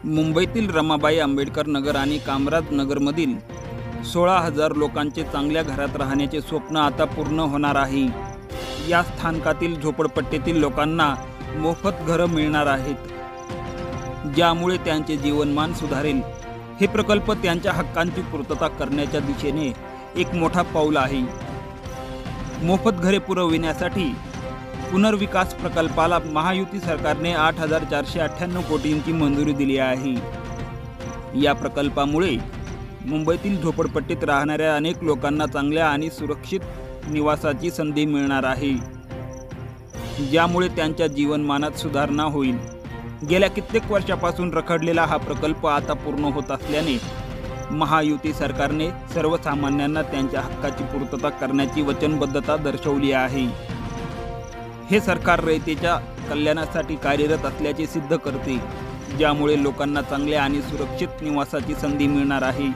मुंबईतील रमाबाई आंबेडकर नगर आणि कामराज नगरमधील 16,000 लोकांचे चांगल्या घरात राहण्याचे स्वप्न आता पूर्ण होणार आहे। या स्थानकातील झोपडपट्टीतील लोकांना मोफत घरं मिळणार आहेत, ज्यामुळे त्यांचे जीवनमान सुधारेल। हे प्रकल्प त्यांच्या हक्कांची पूर्तता करण्याच्या दिशेने एक मोठा पाऊल आहे। मोफत घरे पुरविण्यासाठी पुनर्विकास प्रकल्पाला महायुती सरकारने 8,498 कोटींची मंजुरी दिली आहे। या प्रकल्पामुळे मुंबईतील झोपडपट्टीत राहणाऱ्या अनेक लोकांना चांगल्या आणि सुरक्षित निवासाची संधी मिळणार आहे, ज्यामुळे त्यांच्या जीवनमानात सुधारणा होईल। गेल्या कित्येक वर्षापासून रखडलेला हा प्रकल्प आता पूर्ण होत असल्याने महायुती सरकारने सर्वसामान्यांना त्यांच्या हक्काची पूर्तता करण्याची वचनबद्धता दर्शवली आहे। हे सरकार रयतेच्या कल्याणासाठी कार्यरत असल्याचे सिद्ध करते, ज्यामुळे लोकांना चांगल्या आणि सुरक्षित निवासाची संधी मिळणार आहे।